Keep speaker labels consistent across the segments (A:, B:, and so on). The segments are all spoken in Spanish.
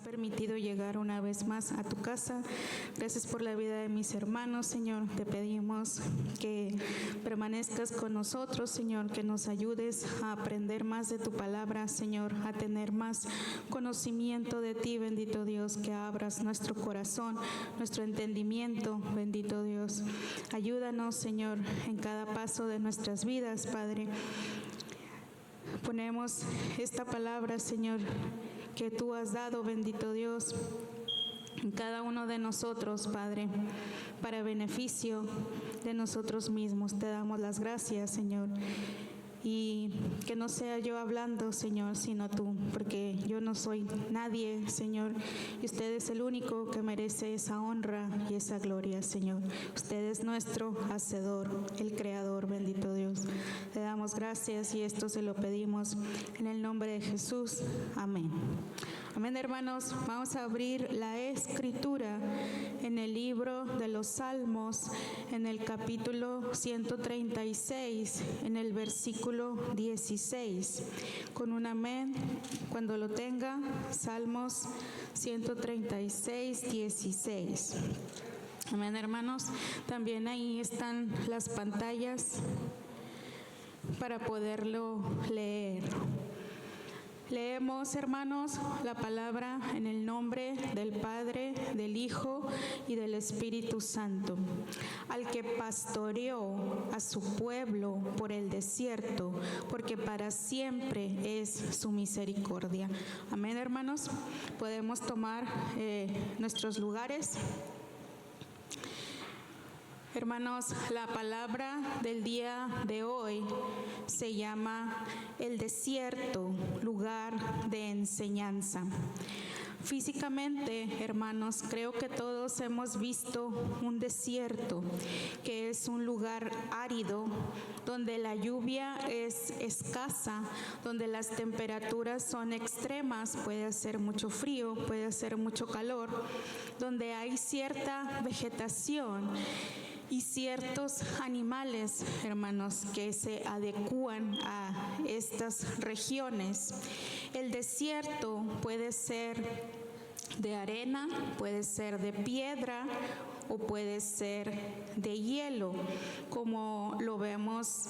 A: permitido llegar una vez más a tu casa. Gracias por la vida de mis hermanos, Señor. Te pedimos que permanezcas con nosotros, Señor, que nos ayudes a aprender más de tu palabra, Señor, a tener más conocimiento de ti, bendito Dios, que abras nuestro corazón, nuestro entendimiento, bendito Dios. Ayúdanos, Señor, en cada paso de nuestras vidas, Padre. Ponemos esta palabra, Señor, que tú has dado, bendito Dios, en cada uno de nosotros, Padre, para beneficio de nosotros mismos. Te damos las gracias, Señor. Y que no sea yo hablando, Señor, sino tú, porque yo no soy nadie, Señor, y usted es el único que merece esa honra y esa gloria, Señor. Usted es nuestro Hacedor, el Creador, bendito Dios. Le damos gracias y esto se lo pedimos en el nombre de Jesús. Amén. Amén, hermanos. Vamos a abrir la Escritura en el libro de los Salmos, en el capítulo 136, en el versículo 16. Con un amén, cuando lo tenga, Salmos 136, 16. Amén, hermanos. También ahí están las pantallas para poderlo leer. Leemos, hermanos, la palabra en el nombre del Padre, del Hijo y del Espíritu Santo. Al que pastoreó a su pueblo por el desierto, porque para siempre es su misericordia. Amén, hermanos. Podemos tomar nuestros lugares. Hermanos, la palabra del día de hoy se llama el desierto, lugar de enseñanza. Físicamente, hermanos, creo que todos hemos visto un desierto, que es un lugar árido, donde la lluvia es escasa, donde las temperaturas son extremas, puede hacer mucho frío, puede hacer mucho calor, donde hay cierta vegetación y ciertos animales, hermanos, que se adecúan a estas regiones. El desierto puede ser de arena, puede ser de piedra o puede ser de hielo, como lo vemos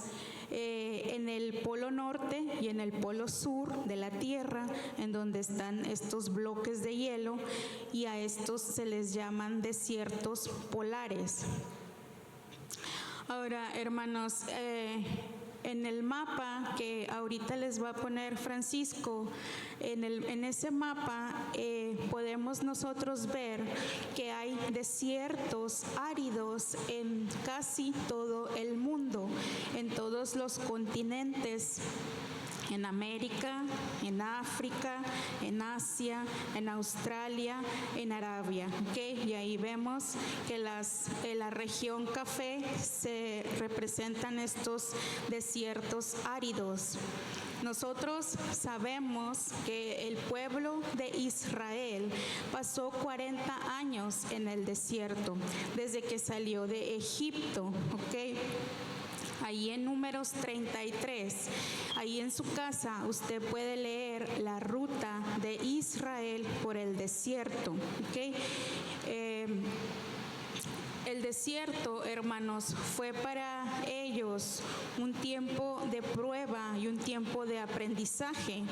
A: en el polo norte y en el polo sur de la Tierra, en donde están estos bloques de hielo, y a estos se les llaman desiertos polares. Ahora, hermanos, en el mapa que ahorita les va a poner Francisco, en ese mapa podemos nosotros ver que hay desiertos áridos en casi todo el mundo, en todos los continentes. En América, en África, en Asia, en Australia, en Arabia, ¿okay? Y ahí vemos que en la región café se representan estos desiertos áridos. Nosotros sabemos que el pueblo de Israel pasó 40 años en el desierto, desde que salió de Egipto, ¿ok? Ahí en Números 33, ahí en su casa usted puede leer la ruta de Israel por el desierto, ¿ok? El desierto, hermanos, fue para ellos un tiempo de prueba y un tiempo de aprendizaje,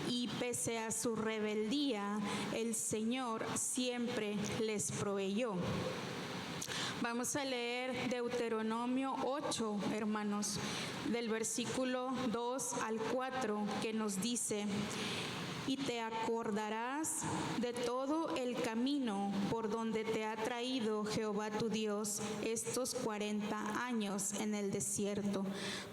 A: y pese a su rebeldía, el Señor siempre les proveyó. Vamos a leer Deuteronomio 8, hermanos, del versículo 2 al 4, que nos dice: y te acordarás de todo el camino por donde te ha traído Jehová tu Dios estos 40 años en el desierto,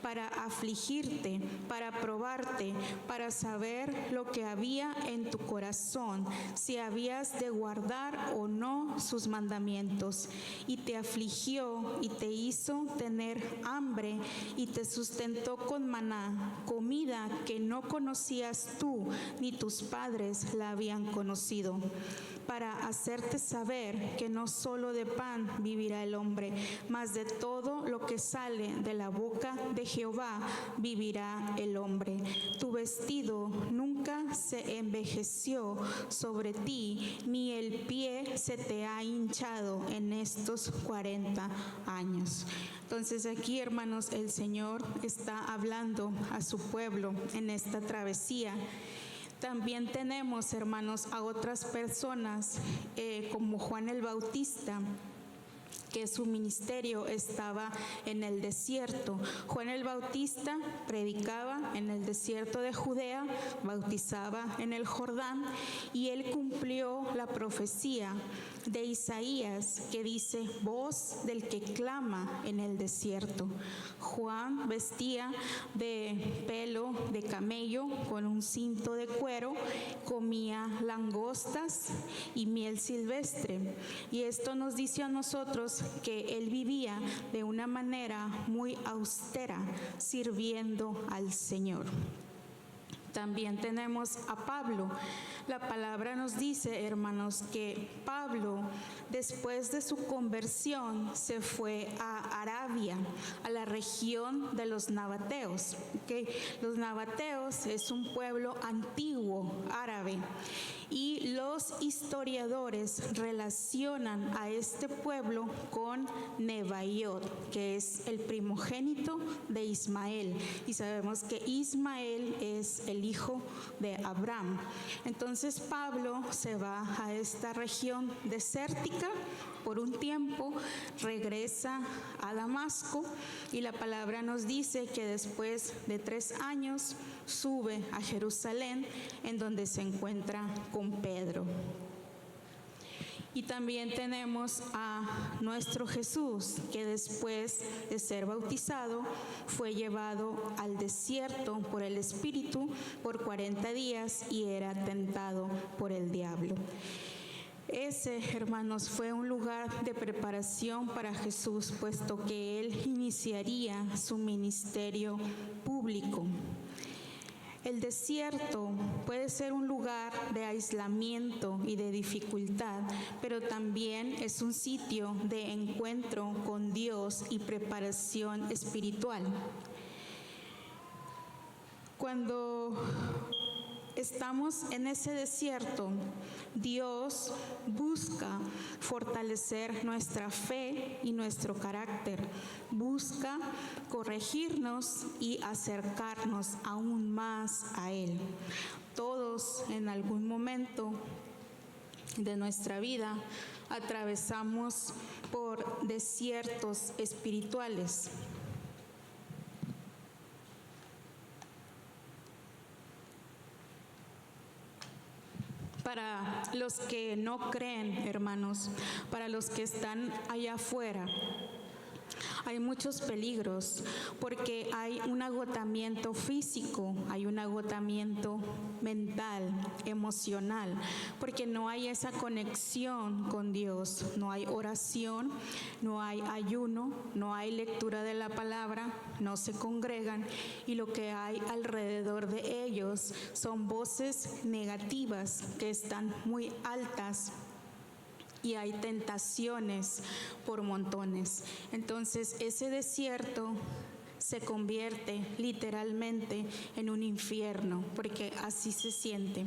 A: para afligirte, para probarte, para saber lo que había en tu corazón, si habías de guardar o no sus mandamientos. Y te afligió y te hizo tener hambre y te sustentó con maná, comida que no conocías tú ni tus padres la habían conocido, para hacerte saber que no solo de pan vivirá el hombre, mas de todo lo que sale de la boca de Jehová vivirá el hombre. Tu vestido nunca se envejeció sobre ti, ni el pie se te ha hinchado en estos 40 años. Entonces aquí, hermanos, el Señor está hablando a su pueblo en esta travesía. También tenemos, hermanos, a otras personas como Juan el Bautista, que su ministerio estaba en el desierto. Juan el Bautista predicaba en el desierto de Judea, bautizaba en el Jordán, y él cumplió la profecía de Isaías que dice: voz del que clama en el desierto. Juan vestía de pelo de camello con un cinto de cuero, comía langostas y miel silvestre, y esto nos dice a nosotros que él vivía de una manera muy austera, sirviendo al Señor. También tenemos a Pablo. La palabra nos dice, hermanos, que Pablo, después de su conversión, se fue a Arabia, a la región de los nabateos. Los nabateos es un pueblo antiguo árabe, y los historiadores relacionan a este pueblo con Nebaiot, que es el primogénito de Ismael, y sabemos que Ismael es el hijo de Abraham. Entonces Pablo se va a esta región desértica por un tiempo, regresa a Damasco, y la palabra nos dice que después de 3 años sube a Jerusalén, en donde se encuentra con Pedro. Y también tenemos a nuestro Jesús, que después de ser bautizado fue llevado al desierto por el Espíritu por 40 días y era tentado por el diablo. Ese, hermanos, fue un lugar de preparación para Jesús, puesto que él iniciaría su ministerio público. El desierto puede ser un lugar de aislamiento y de dificultad, pero también es un sitio de encuentro con Dios y preparación espiritual. Cuando estamos en ese desierto, Dios busca fortalecer nuestra fe y nuestro carácter, busca corregirnos y acercarnos aún más a Él. Todos en algún momento de nuestra vida atravesamos por desiertos espirituales. Para los que no creen, hermanos, para los que están allá afuera, hay muchos peligros, porque hay un agotamiento físico, hay un agotamiento mental, emocional, porque no hay esa conexión con Dios, no hay oración, no hay ayuno, no hay lectura de la palabra, no se congregan, y lo que hay alrededor de ellos son voces negativas que están muy altas, y hay tentaciones por montones. Entonces ese desierto se convierte literalmente en un infierno, porque así se siente.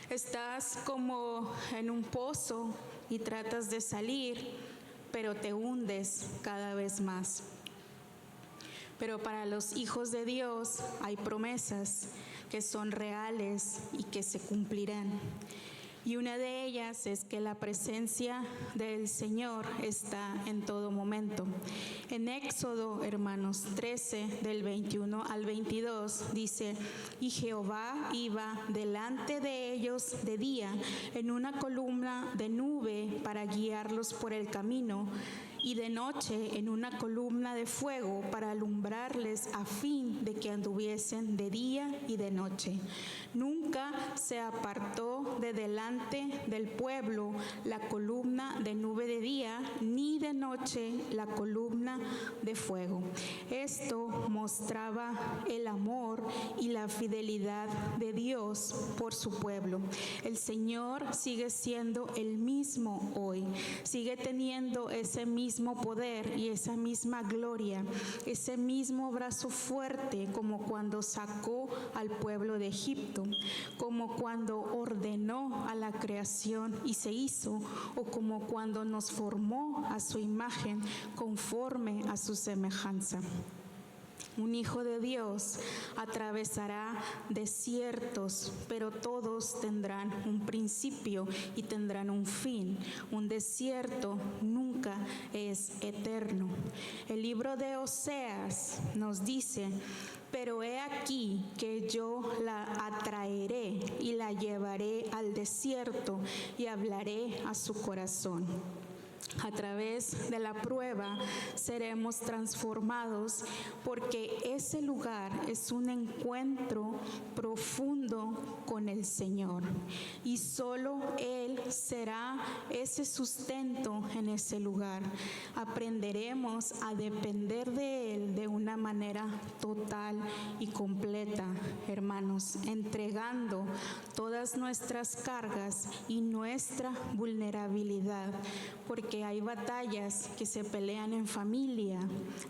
A: Estás como en un pozo y tratas de salir, pero te hundes cada vez más. Pero para los hijos de Dios hay promesas que son reales y que se cumplirán. Y una de ellas es que la presencia del Señor está en todo momento. En Éxodo, hermanos, 13, del 21 al 22, dice: y Jehová iba delante de ellos de día en una columna de nube para guiarlos por el camino, y de noche en una columna de fuego para alumbrarles, a fin de que anduviesen de día y de noche. Nunca se apartó de delante del pueblo la columna de nube de día, ni de noche la columna de fuego. Esto mostraba el amor y la fidelidad de Dios por su pueblo. El Señor sigue siendo el mismo hoy, sigue teniendo ese mismo mismo poder y esa misma gloria, ese mismo brazo fuerte como cuando sacó al pueblo de Egipto, como cuando ordenó a la creación y se hizo, o como cuando nos formó a su imagen conforme a su semejanza. Un hijo de Dios atravesará desiertos, pero todos tendrán un principio y tendrán un fin. Un desierto nunca es eterno. El libro de Oseas nos dice: pero he aquí que yo la atraeré y la llevaré al desierto y hablaré a su corazón. A través de la prueba seremos transformados, porque ese lugar es un encuentro profundo con el Señor y solo Él será ese sustento en ese lugar. Aprenderemos a depender de Él de una manera total y completa, hermanos, entregando todas nuestras cargas y nuestra vulnerabilidad, porque hay batallas que se pelean en familia,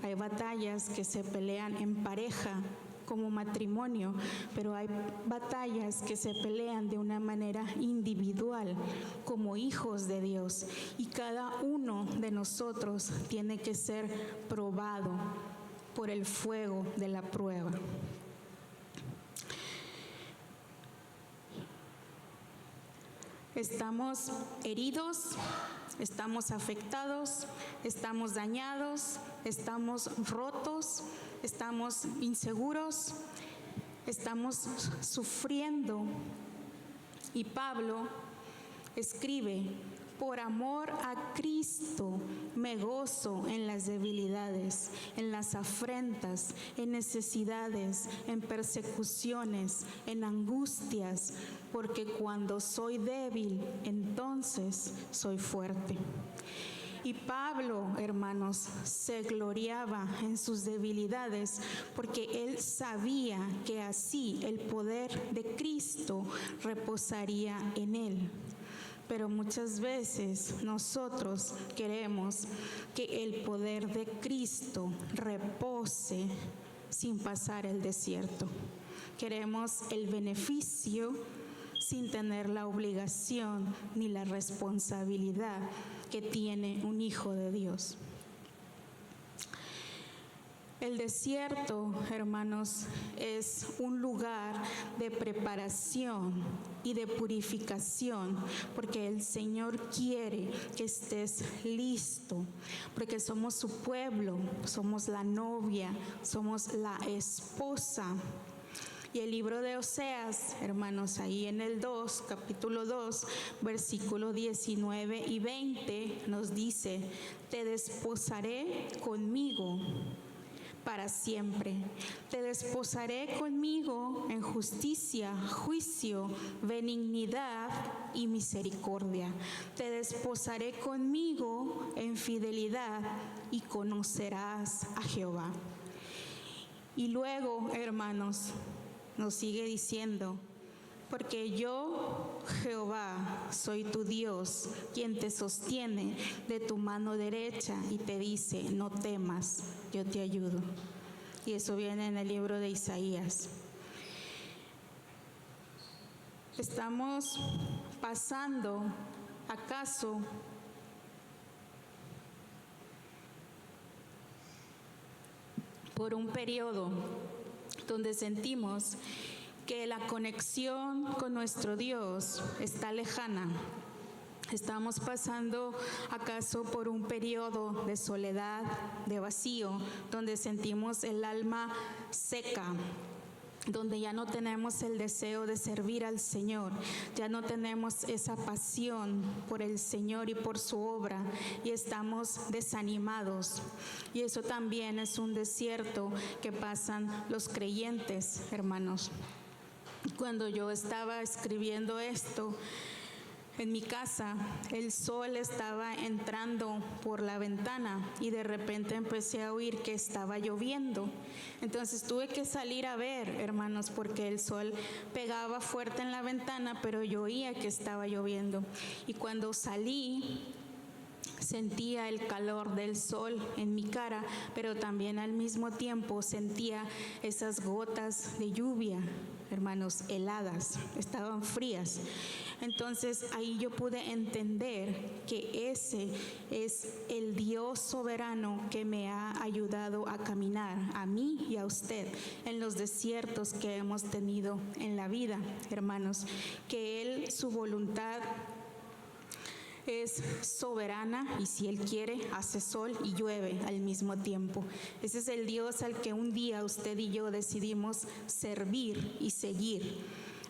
A: hay batallas que se pelean en pareja, como matrimonio, pero hay batallas que se pelean de una manera individual, como hijos de Dios, y cada uno de nosotros tiene que ser probado por el fuego de la prueba. Estamos heridos, estamos afectados, estamos dañados, estamos rotos, estamos inseguros, estamos sufriendo. Y Pablo escribe: por amor a Cristo me gozo en las debilidades, en las afrentas, en necesidades, en persecuciones, en angustias, porque cuando soy débil, entonces soy fuerte. Y Pablo, hermanos, se gloriaba en sus debilidades, porque él sabía que así el poder de Cristo reposaría en él. Pero muchas veces nosotros queremos que el poder de Cristo repose sin pasar el desierto. Queremos el beneficio sin tener la obligación ni la responsabilidad que tiene un hijo de Dios. El desierto, hermanos, es un lugar de preparación y de purificación, porque el Señor quiere que estés listo, porque somos su pueblo, somos la novia, somos la esposa. Y el libro de Oseas, hermanos, ahí en el capítulo 2, versículos 19 y 20, nos dice: te desposaré conmigo para siempre. Te desposaré conmigo en justicia, juicio, benignidad y misericordia. Te desposaré conmigo en fidelidad y conocerás a Jehová. Y luego, hermanos, nos sigue diciendo: porque yo, Jehová, soy tu Dios, quien te sostiene de tu mano derecha y te dice: no temas, yo te ayudo. Y eso viene en el libro de Isaías. Estamos pasando, ¿acaso por un periodo donde sentimos que la conexión con nuestro Dios está lejana? ¿Estamos pasando acaso por un periodo de soledad, de vacío, donde sentimos el alma seca, donde ya no tenemos el deseo de servir al Señor, ya no tenemos esa pasión por el Señor y por su obra, y estamos desanimados? Y eso también es un desierto que pasan los creyentes, hermanos. Cuando yo estaba escribiendo esto, en mi casa, el sol estaba entrando por la ventana y de repente empecé a oír que estaba lloviendo. Entonces tuve que salir a ver, hermanos, porque el sol pegaba fuerte en la ventana, pero yo oía que estaba lloviendo. Y cuando salí, Sentía el calor del sol en mi cara, pero también al mismo tiempo sentía esas gotas de lluvia, hermanos, heladas, estaban frías. Entonces ahí yo pude entender que ese es el Dios soberano que me ha ayudado a caminar, a mí y a usted, en los desiertos que hemos tenido en la vida, hermanos, que Él, su voluntad es soberana, y si Él quiere, hace sol y llueve al mismo tiempo. Ese es el Dios al que un día usted y yo decidimos servir y seguir.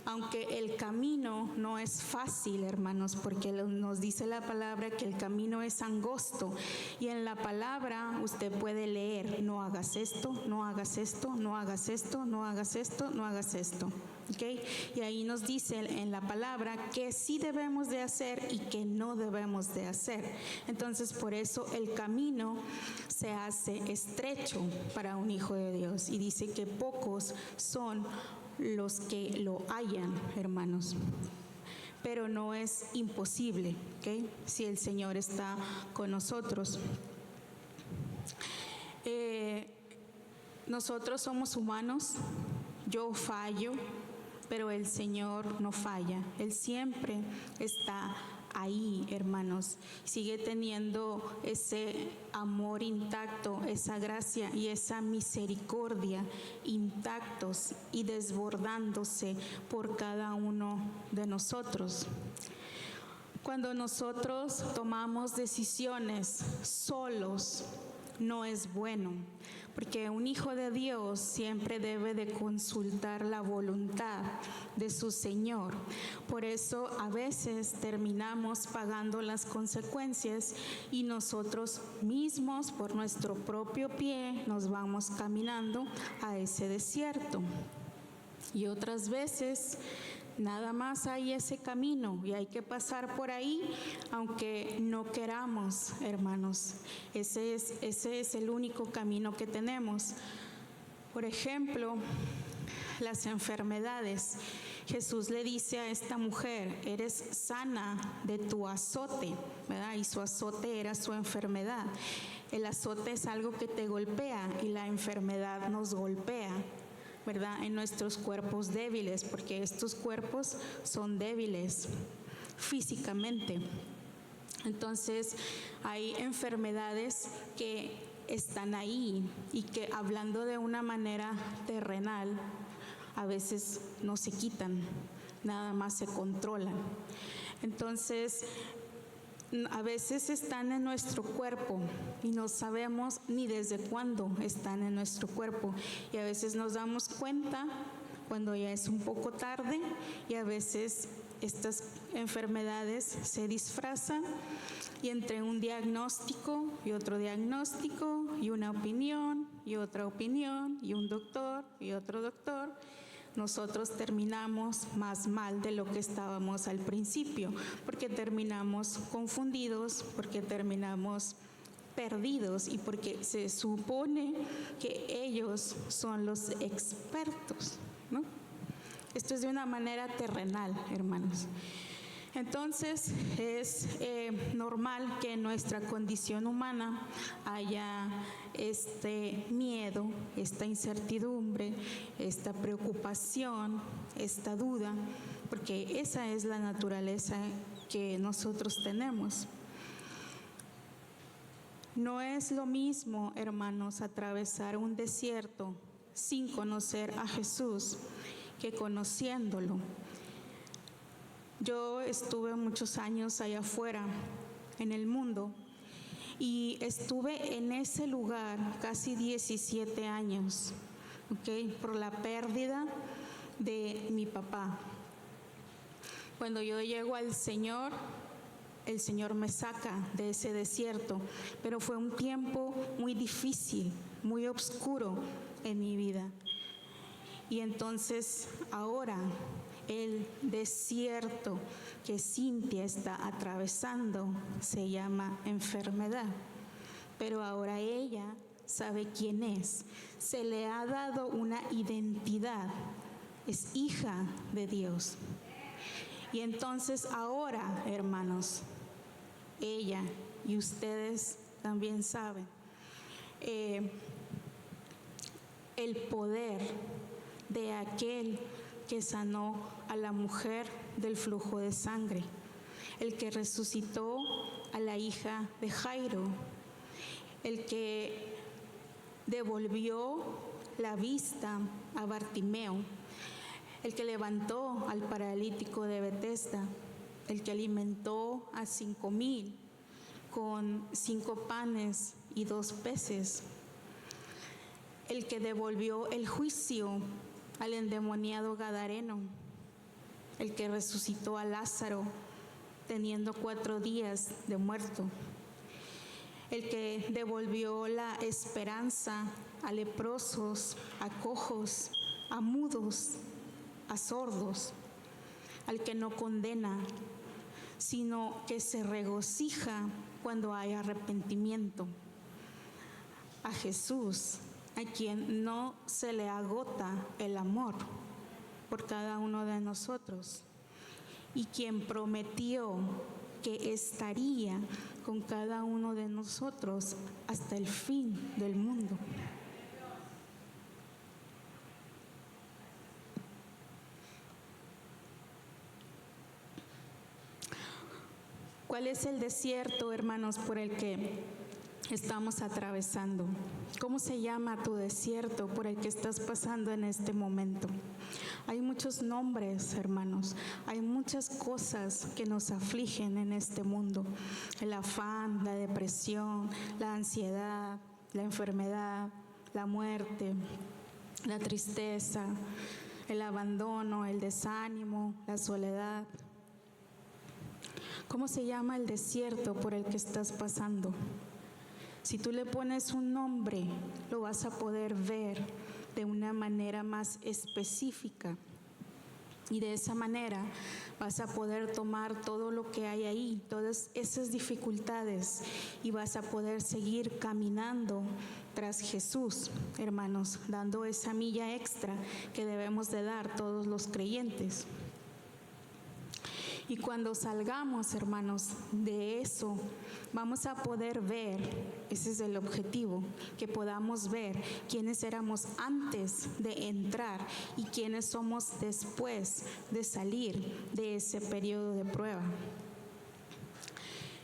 A: Aunque el camino no es fácil, hermanos, porque nos dice la palabra que el camino es angosto, y en la palabra usted puede leer: no hagas esto, no hagas esto, no hagas esto, no hagas esto, no hagas esto. ¿Okay? Y ahí nos dice en la palabra que sí debemos de hacer y que no debemos de hacer. Entonces, por eso el camino se hace estrecho para un hijo de Dios, y dice que pocos son los que lo hallan, hermanos. Pero no es imposible, ¿okay? Si el Señor está con nosotros. Nosotros somos humanos, yo fallo, pero el Señor no falla. Él siempre está ahí, hermanos. Sigue teniendo ese amor intacto, esa gracia y esa misericordia intactos y desbordándose por cada uno de nosotros. Cuando nosotros tomamos decisiones solos, no es bueno, porque un hijo de Dios siempre debe de consultar la voluntad de su Señor. Por eso a veces terminamos pagando las consecuencias, y nosotros mismos, por nuestro propio pie, nos vamos caminando a ese desierto. Y otras veces nada más hay ese camino y hay que pasar por ahí, aunque no queramos, hermanos. Ese es el único camino que tenemos. Por ejemplo, las enfermedades. Jesús le dice a esta mujer: eres sana de tu azote, ¿verdad? Y su azote era su enfermedad. El azote es algo que te golpea, y la enfermedad nos golpea, ¿verdad? En nuestros cuerpos débiles, porque estos cuerpos son débiles físicamente. Entonces hay enfermedades que están ahí y que, hablando de una manera terrenal, a veces no se quitan, nada más se controlan. Entonces a veces están en nuestro cuerpo y no sabemos ni desde cuándo están en nuestro cuerpo, y a veces nos damos cuenta cuando ya es un poco tarde, y a veces estas enfermedades se disfrazan, y entre un diagnóstico y otro diagnóstico y una opinión y otra opinión y un doctor y otro doctor, nosotros terminamos más mal de lo que estábamos al principio, porque terminamos confundidos, porque terminamos perdidos, y porque se supone que ellos son los expertos, ¿no? Esto es de una manera terrenal, hermanos. Entonces es normal que en nuestra condición humana haya este miedo, esta incertidumbre, esta preocupación, esta duda, porque esa es la naturaleza que nosotros tenemos. No es lo mismo, hermanos, atravesar un desierto sin conocer a Jesús que conociéndolo. Yo estuve muchos años allá afuera, en el mundo, y estuve en ese lugar casi 17 años, ¿okay? Por la pérdida de mi papá. Cuando yo llego al Señor, el Señor me saca de ese desierto, pero fue un tiempo muy difícil, muy oscuro en mi vida. Y entonces ahora el desierto que Cintia está atravesando se llama enfermedad, pero ahora ella sabe quién es, se le ha dado una identidad, es hija de Dios. Y entonces ahora, hermanos, ella y ustedes también saben, el poder de aquel que sanó a la mujer del flujo de sangre, el que resucitó a la hija de Jairo, el que devolvió la vista a Bartimeo, el que levantó al paralítico de Betesda, el que alimentó a 5,000 con 5 panes y 2 peces, el que devolvió el juicio al endemoniado gadareno, el que resucitó a Lázaro teniendo 4 días de muerto, el que devolvió la esperanza a leprosos, a cojos, a mudos, a sordos, al que no condena, sino que se regocija cuando hay arrepentimiento, a Jesús, a quien no se le agota el amor por cada uno de nosotros y quien prometió que estaría con cada uno de nosotros hasta el fin del mundo. ¿Cuál es el desierto, hermanos, por el que estamos atravesando? ¿Cómo se llama tu desierto por el que estás pasando en este momento? Hay muchos nombres, hermanos. Hay muchas cosas que nos afligen en este mundo. El afán, la depresión, la ansiedad, la enfermedad, la muerte, la tristeza, el abandono, el desánimo, la soledad. ¿Cómo se llama el desierto por el que estás pasando? Si tú le pones un nombre, lo vas a poder ver de una manera más específica. Y de esa manera vas a poder tomar todo lo que hay ahí, todas esas dificultades, y vas a poder seguir caminando tras Jesús, hermanos, dando esa milla extra que debemos de dar todos los creyentes. Y cuando salgamos, hermanos, de eso, vamos a poder ver, ese es el objetivo, que podamos ver quiénes éramos antes de entrar y quiénes somos después de salir de ese periodo de prueba.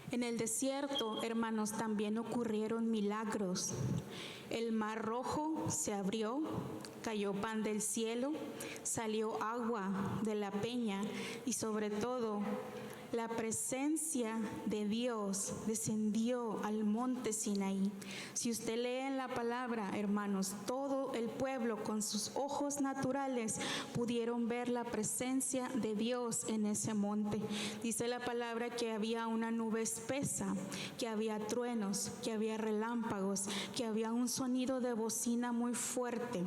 A: En el desierto, hermanos, también ocurrieron milagros. El mar rojo se abrió, cayó pan del cielo, salió agua de la peña y sobre todo la presencia de Dios descendió al monte Sinaí. Si usted lee en la palabra, hermanos, todo el pueblo con sus ojos naturales pudieron ver la presencia de Dios en ese monte. Dice la palabra que había una nube espesa, que había truenos, que había relámpagos, que había un sonido de bocina muy fuerte.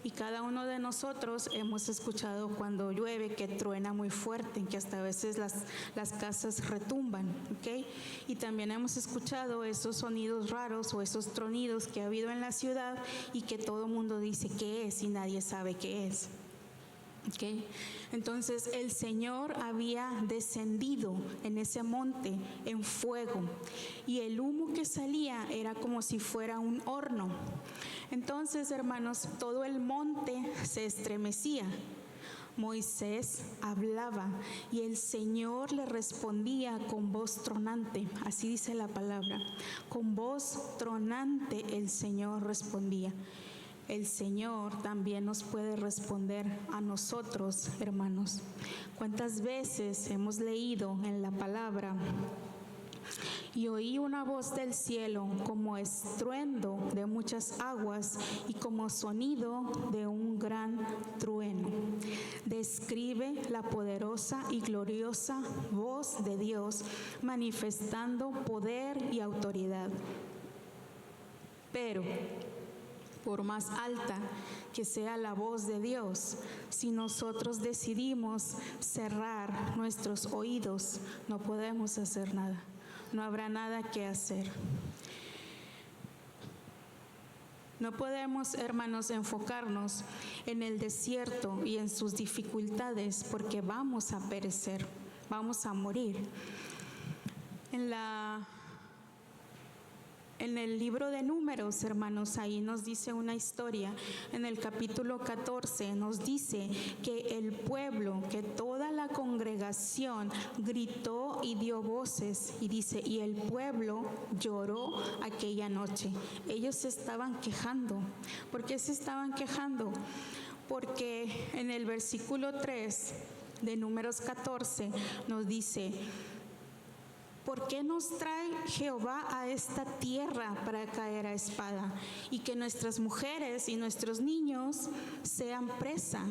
A: Y cada uno de nosotros hemos escuchado cuando llueve que truena muy fuerte, que hasta a veces las casas retumban, ¿ok? Y también hemos escuchado esos sonidos raros o esos tronidos que ha habido en la ciudad y que todo el mundo dice qué es y nadie sabe qué es. ¿Okay? Entonces el Señor había descendido en ese monte en fuego y el humo que salía era como si fuera un horno. Entonces, hermanos, todo el monte se estremecía. Moisés hablaba y el Señor le respondía con voz tronante, así dice la palabra, con voz tronante el Señor respondía. El Señor también nos puede responder a nosotros, hermanos. ¿Cuántas veces hemos leído en la palabra? Y oí una voz del cielo como estruendo de muchas aguas y como sonido de un gran trueno. Describe la poderosa y gloriosa voz de Dios manifestando poder y autoridad. Pero por más alta que sea la voz de Dios, si nosotros decidimos cerrar nuestros oídos, no podemos hacer nada. No habrá nada que hacer. No podemos, hermanos, enfocarnos en el desierto y en sus dificultades porque vamos a perecer, vamos a morir. En la En el libro de Números, hermanos, ahí nos dice una historia. En el capítulo 14 nos dice que el pueblo, que toda la congregación gritó y dio voces. Y dice, y el pueblo lloró aquella noche. Ellos se estaban quejando. ¿Por qué se estaban quejando? Porque en el versículo 3 de Números 14 nos dice, ¿por qué nos trae Jehová a esta tierra para caer a espada? Y que nuestras mujeres y nuestros niños sean presa.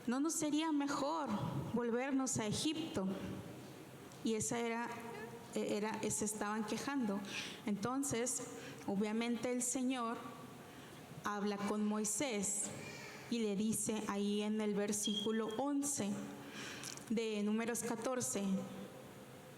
A: ¿No nos sería mejor volvernos a Egipto? Y se estaban quejando. Entonces, obviamente el Señor habla con Moisés y le dice ahí en el versículo 11 de Números 14,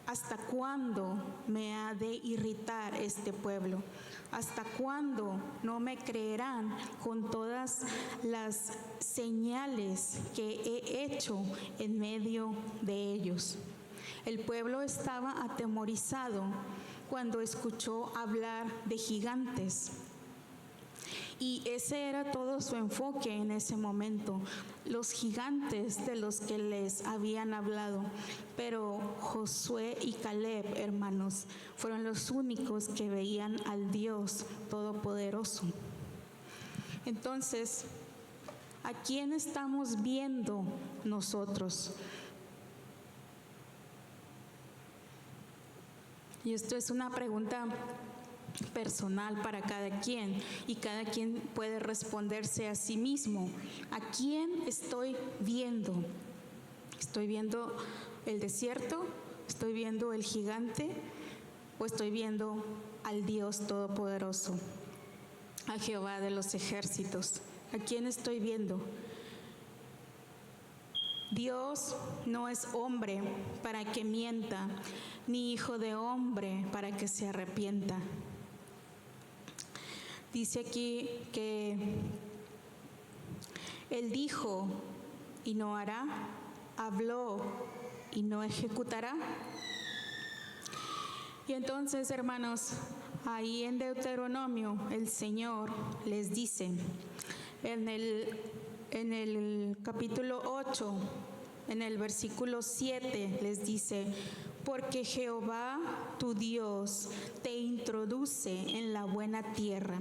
A: ¿hasta cuándo me ha de irritar este pueblo? ¿Hasta cuándo no me creerán con todas las señales que he hecho en medio de ellos? El pueblo estaba atemorizado cuando escuchó hablar de gigantes. Y ese era todo su enfoque en ese momento, los gigantes de los que les habían hablado. Pero Josué y Caleb, hermanos, fueron los únicos que veían al Dios Todopoderoso. Entonces, ¿a quién estamos viendo nosotros? Y esto es una pregunta personal para cada quien, y cada quien puede responderse a sí mismo. ¿A quién estoy viendo? ¿Estoy viendo el desierto? ¿Estoy viendo el gigante? ¿O estoy viendo al Dios Todopoderoso, a Jehová de los ejércitos? ¿A quién estoy viendo? Dios no es hombre para que mienta, ni hijo de hombre para que se arrepienta. Dice aquí que Él dijo y no hará, habló y no ejecutará. Y entonces, hermanos, ahí en Deuteronomio el Señor les dice, en el capítulo 8, en el versículo 7 les dice, porque Jehová tu Dios te introduce en la buena tierra,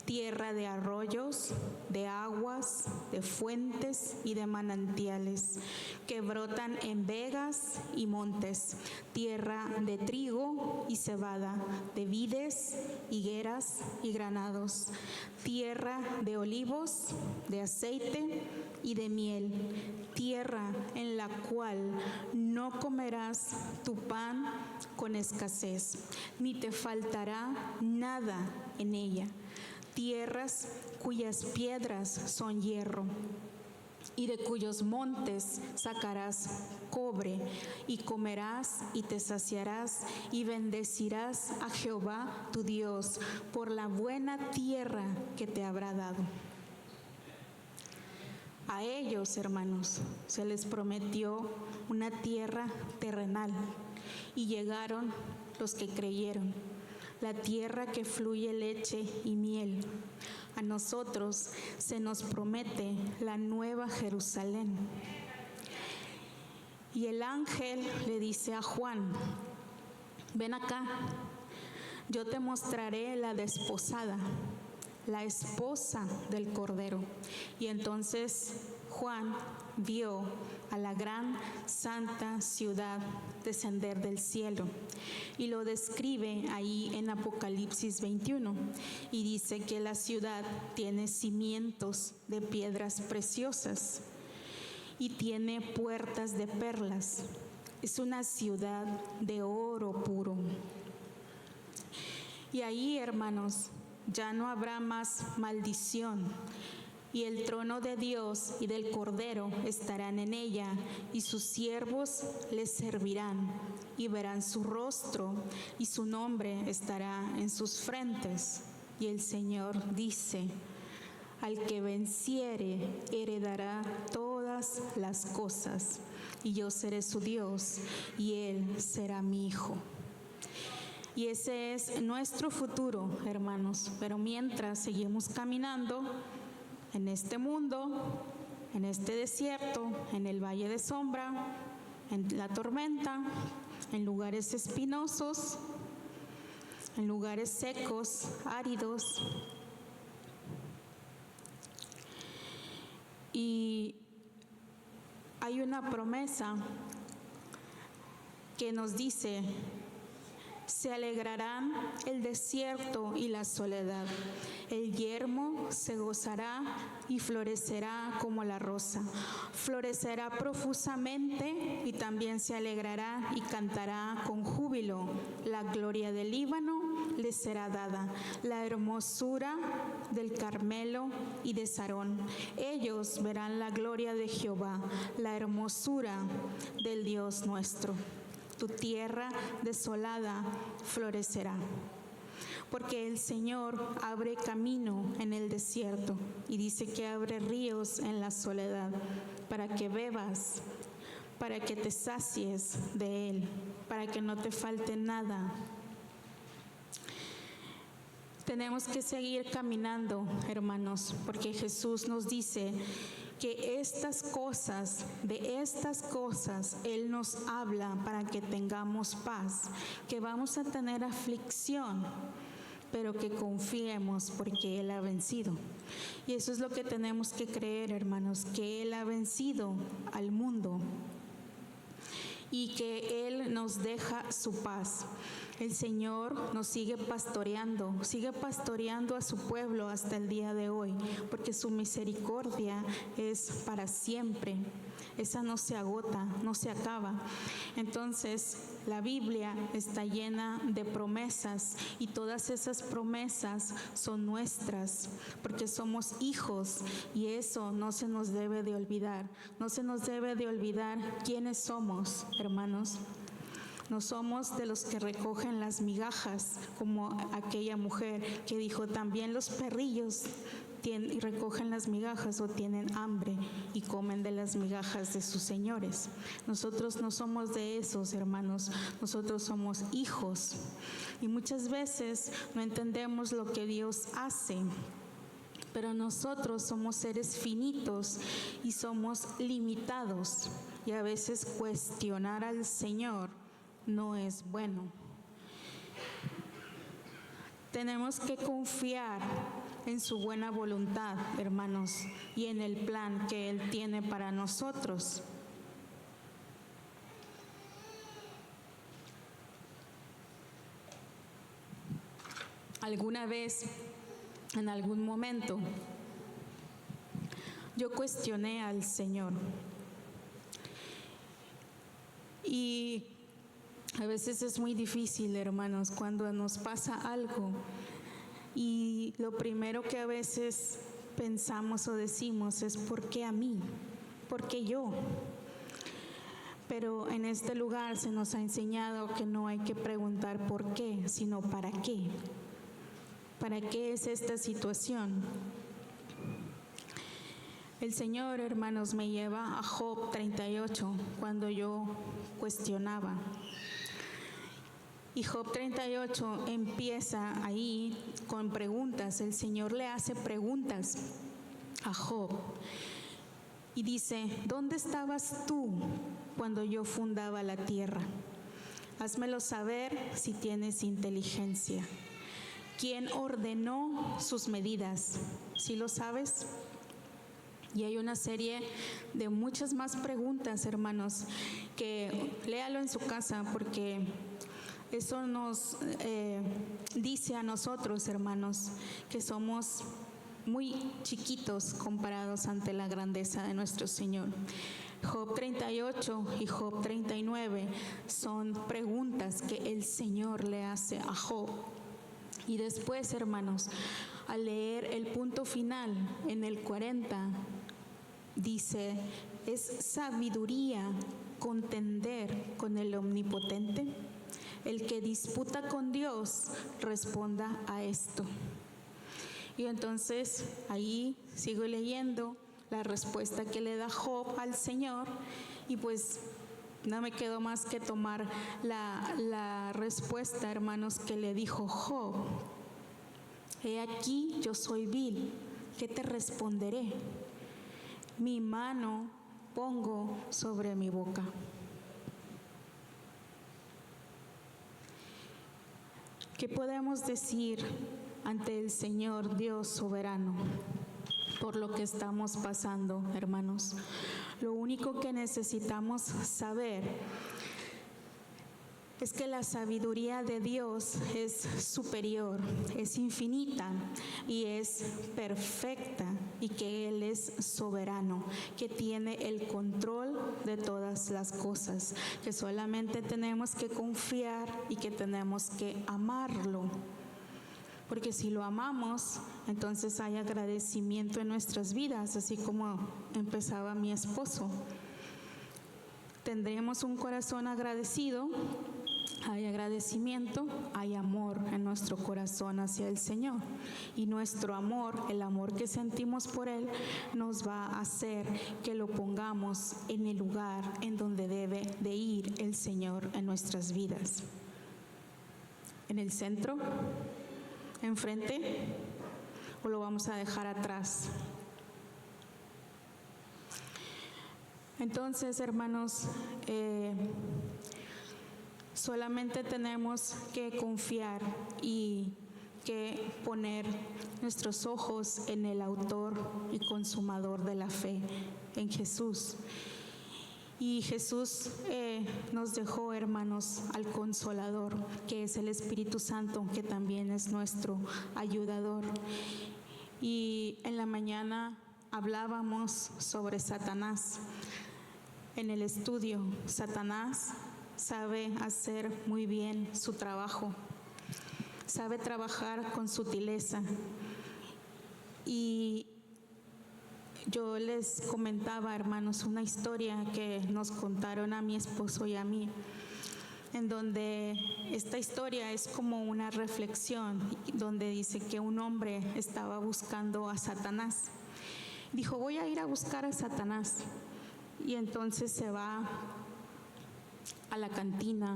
A: tierra de arroyos, de aguas, de fuentes y de manantiales, que brotan en vegas y montes, tierra de trigo y cebada, de vides, higueras y granados, tierra de olivos, de aceite y de miel, tierra en la cual no comerás tu pan con escasez, ni te faltará nada en ella, tierras cuyas piedras son hierro, y de cuyos montes sacarás cobre, y comerás y te saciarás, y bendecirás a Jehová tu Dios por la buena tierra que te habrá dado. A ellos, hermanos, se les prometió una tierra terrenal, y llegaron los que creyeron, la tierra que fluye leche y miel. A nosotros se nos promete la nueva Jerusalén. Y el ángel le dice a Juan, ven acá, yo te mostraré la desposada, la esposa del Cordero. Y entonces Juan vio a la gran santa ciudad descender del cielo, y lo describe ahí en Apocalipsis 21, y dice que la ciudad tiene cimientos de piedras preciosas y tiene puertas de perlas. Es una ciudad de oro puro. Y ahí, hermanos, ya no habrá más maldición, y el trono de Dios y del Cordero estarán en ella, y sus siervos les servirán, y verán su rostro, y su nombre estará en sus frentes. Y el Señor dice, al que venciere heredará todas las cosas, y yo seré su Dios, y él será mi hijo. Y ese es nuestro futuro, hermanos. Pero mientras seguimos caminando en este mundo, en este desierto, en el valle de sombra, en la tormenta, en lugares espinosos, en lugares secos, áridos. Y hay una promesa que nos dice: se alegrarán el desierto y la soledad, el yermo se gozará y florecerá como la rosa, florecerá profusamente y también se alegrará y cantará con júbilo. La gloria del Líbano les será dada, la hermosura del Carmelo y de Sarón. Ellos verán la gloria de Jehová, la hermosura del Dios nuestro. Tu tierra desolada florecerá, porque el Señor abre camino en el desierto y dice que abre ríos en la soledad, para que bebas, para que te sacies de Él, para que no te falte nada. Tenemos que seguir caminando, hermanos, porque Jesús nos dice que de estas cosas Él nos habla para que tengamos paz, que vamos a tener aflicción, pero que confiemos porque Él ha vencido. Y eso es lo que tenemos que creer, hermanos, que Él ha vencido al mundo y que Él nos deja su paz. El Señor nos sigue pastoreando a su pueblo hasta el día de hoy, porque su misericordia es para siempre. Esa no se agota, no se acaba. Entonces, la Biblia está llena de promesas y todas esas promesas son nuestras, porque somos hijos y eso no se nos debe de olvidar. No se nos debe de olvidar quiénes somos, hermanos. No somos de los que recogen las migajas, como aquella mujer que dijo: también los perrillos recogen las migajas o tienen hambre y comen de las migajas de sus señores. Nosotros no somos de esos, hermanos. Nosotros somos hijos y muchas veces no entendemos lo que Dios hace. Pero nosotros somos seres finitos y somos limitados, y a veces cuestionar al Señor no es bueno. Tenemos que confiar en su buena voluntad, hermanos, y en el plan que Él tiene para nosotros. Alguna vez, en algún momento, yo cuestioné al Señor. Y a veces es muy difícil, hermanos, cuando nos pasa algo y lo primero que a veces pensamos o decimos es: ¿por qué a mí? ¿Por qué yo? Pero en este lugar se nos ha enseñado que no hay que preguntar por qué, sino para qué. ¿Para qué es esta situación? El Señor, hermanos, me lleva a Job 38 cuando yo cuestionaba. Y Job 38 empieza ahí con preguntas. El Señor le hace preguntas a Job y dice: ¿dónde estabas tú cuando yo fundaba la tierra? Házmelo saber si tienes inteligencia. ¿Quién ordenó sus medidas? ¿Sí lo sabes? Y hay una serie de muchas más preguntas, hermanos, que léalo en su casa, porque eso nos dice a nosotros, hermanos, que somos muy chiquitos comparados ante la grandeza de nuestro Señor. Job 38 y Job 39 son preguntas que el Señor le hace a Job. Y después, hermanos, al leer el punto final en el 40, dice: ¿es sabiduría contender con el Omnipotente? El que disputa con Dios, responda a esto. Y entonces ahí sigo leyendo la respuesta que le da Job al Señor, y pues No me quedó más que tomar la respuesta, hermanos, que le dijo Job. He aquí, yo soy vil, ¿qué te responderé? Mi mano pongo sobre mi boca. ¿Qué podemos decir ante el Señor Dios soberano por lo que estamos pasando, hermanos? Lo único que necesitamos saber es que la sabiduría de Dios es superior, es infinita y es perfecta, y que Él es soberano, que tiene el control de todas las cosas, que solamente tenemos que confiar y que tenemos que amarlo. Porque si lo amamos, entonces hay agradecimiento en nuestras vidas, así como empezaba mi esposo. Tendremos un corazón agradecido, hay agradecimiento, hay amor en nuestro corazón hacia el Señor. Y nuestro amor, el amor que sentimos por Él, nos va a hacer que lo pongamos en el lugar en donde debe de ir el Señor en nuestras vidas. ¿En el centro? ¿Enfrente? ¿O lo vamos a dejar atrás? Entonces, hermanos, solamente tenemos que confiar y que poner nuestros ojos en el autor y consumador de la fe, en Jesús. Y Jesús nos dejó, hermanos, al Consolador, que es el Espíritu Santo, que también es nuestro ayudador. Y en la mañana hablábamos sobre Satanás. En el estudio, Satanás sabe hacer muy bien su trabajo, sabe trabajar con sutileza. Y yo les comentaba, hermanos, una historia que nos contaron a mi esposo y a mí, en donde esta historia es como una reflexión, donde dice que un hombre estaba buscando a Satanás. Dijo, voy a ir a buscar a Satanás. Y entonces se va a la cantina,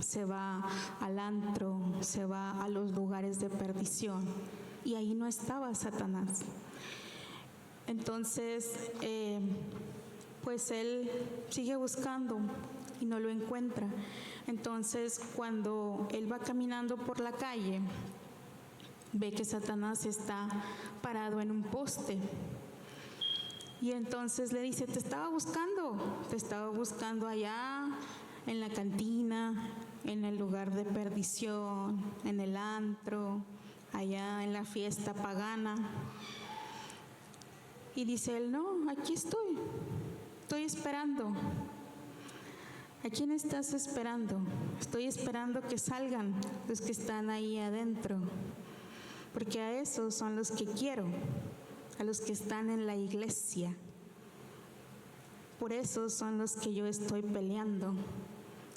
A: se va al antro, se va a los lugares de perdición. Y ahí no estaba Satanás. Entonces, pues él sigue buscando y no lo encuentra. Entonces, cuando él va caminando por la calle, ve que Satanás está parado en un poste. Y entonces le dice, te estaba buscando allá en la cantina, en el lugar de perdición, en el antro, allá en la fiesta pagana. Y dice él, no, aquí estoy esperando. ¿A quién estás esperando? Estoy esperando que salgan los que están ahí adentro, porque a esos son los que quiero, a los que están en la iglesia. Por eso son los que yo estoy peleando.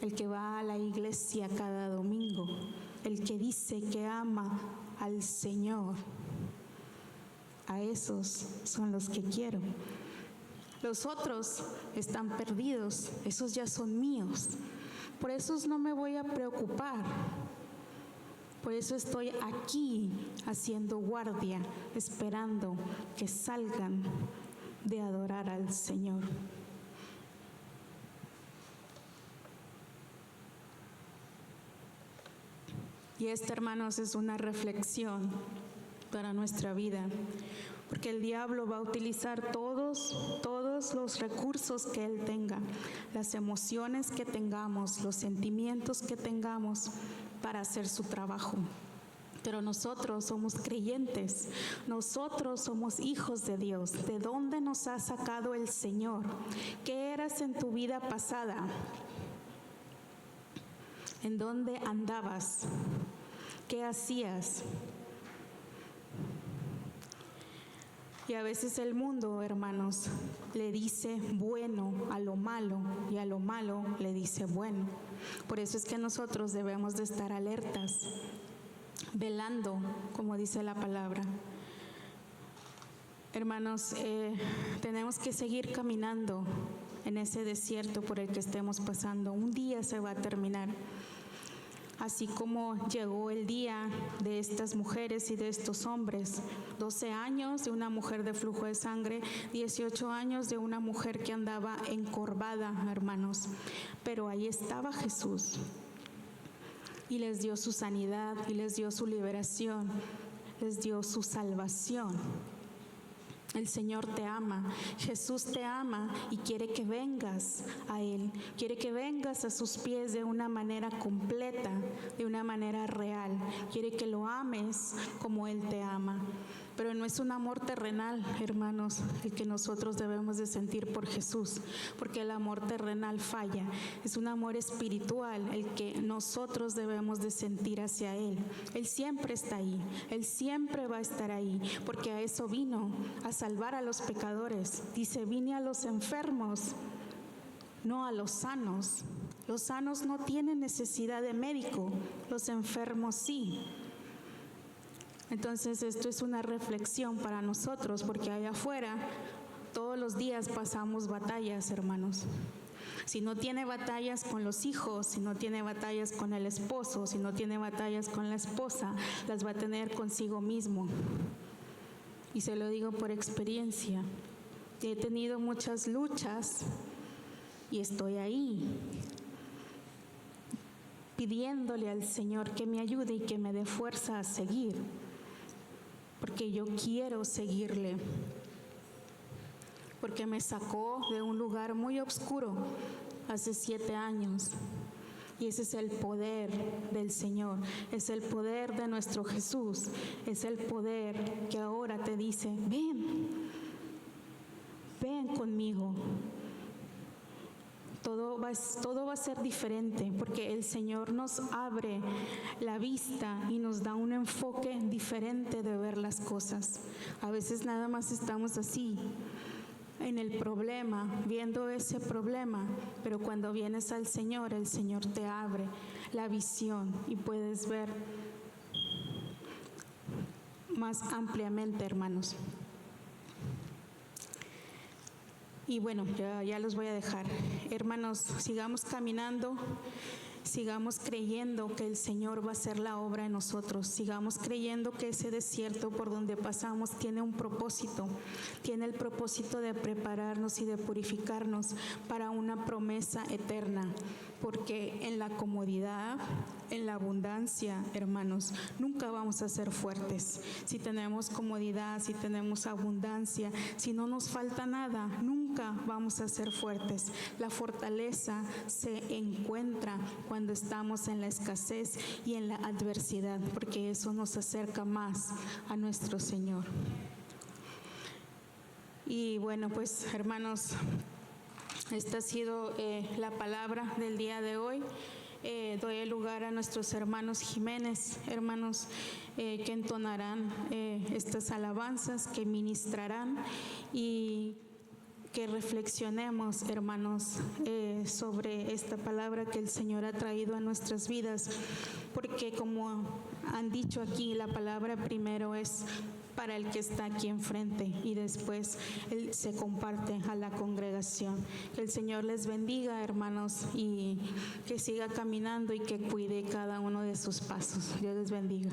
A: El que va a la iglesia cada domingo, el que dice que ama al Señor. A esos son los que quiero. Los otros están perdidos, esos ya son míos. Por esos no me voy a preocupar. Por eso estoy aquí haciendo guardia, esperando que salgan de adorar al Señor. Y esta, hermanos, es una reflexión para nuestra vida, porque el diablo va a utilizar todos los recursos que él tenga, las emociones que tengamos, los sentimientos que tengamos para hacer su trabajo. Pero nosotros somos creyentes, nosotros somos hijos de Dios. ¿De dónde nos ha sacado el Señor? ¿Qué eras en tu vida pasada? ¿En dónde andabas? ¿Qué hacías? Y a veces el mundo, hermanos, le dice bueno a lo malo y a lo malo le dice bueno. Por eso es que nosotros debemos de estar alertas, velando, como dice la palabra. Hermanos, tenemos que seguir caminando en ese desierto por el que estemos pasando. Un día se va a terminar. Así como llegó el día de estas mujeres y de estos hombres, 12 años de una mujer de flujo de sangre, 18 años de una mujer que andaba encorvada, hermanos. Pero ahí estaba Jesús y les dio su sanidad y les dio su liberación, les dio su salvación. El Señor te ama, Jesús te ama y quiere que vengas a Él, quiere que vengas a sus pies de una manera completa, de una manera real, quiere que lo ames como Él te ama. Pero no es un amor terrenal, hermanos, el que nosotros debemos de sentir por Jesús, porque el amor terrenal falla. Es un amor espiritual el que nosotros debemos de sentir hacia Él. Él siempre está ahí, Él siempre va a estar ahí, porque a eso vino, a salvar a los pecadores. Dice, vine a los enfermos, no a los sanos. Los sanos no tienen necesidad de médico, los enfermos sí. Entonces esto es una reflexión para nosotros, porque allá afuera todos los días pasamos batallas, hermanos. Si no tiene batallas con los hijos, si no tiene batallas con el esposo, si no tiene batallas con la esposa, las va a tener consigo mismo. Y se lo digo por experiencia. He tenido muchas luchas y estoy ahí, pidiéndole al Señor que me ayude y que me dé fuerza a seguir, porque yo quiero seguirle, porque me sacó de un lugar muy oscuro hace 7 años. Y ese es el poder del Señor, es el poder de nuestro Jesús, es el poder que ahora te dice, ven conmigo. Todo va a ser diferente, porque el Señor nos abre la vista y nos da un enfoque diferente de ver las cosas. A veces nada más estamos así, en el problema, viendo ese problema, pero cuando vienes al Señor, el Señor te abre la visión y puedes ver más ampliamente, hermanos. Y bueno, ya los voy a dejar. Hermanos, sigamos caminando, sigamos creyendo que el Señor va a hacer la obra en nosotros, sigamos creyendo que ese desierto por donde pasamos tiene un propósito, tiene el propósito de prepararnos y de purificarnos para una promesa eterna, porque en la comodidad, en la abundancia, hermanos, nunca vamos a ser fuertes. Si tenemos comodidad, si tenemos abundancia, si no nos falta nada, nunca vamos a ser fuertes. La fortaleza se encuentra cuando estamos en la escasez y en la adversidad, porque eso nos acerca más a nuestro Señor. Y bueno, pues hermanos, esta ha sido la palabra del día de hoy. Doy el lugar a nuestros hermanos Jiménez, hermanos que entonarán estas alabanzas, que ministrarán y que reflexionemos, hermanos, sobre esta palabra que el Señor ha traído a nuestras vidas, porque como han dicho aquí, la palabra primero es para el que está aquí enfrente y después él se comparte a la congregación. Que el Señor les bendiga, hermanos, y que siga caminando y que cuide cada uno de sus pasos. Dios les bendiga.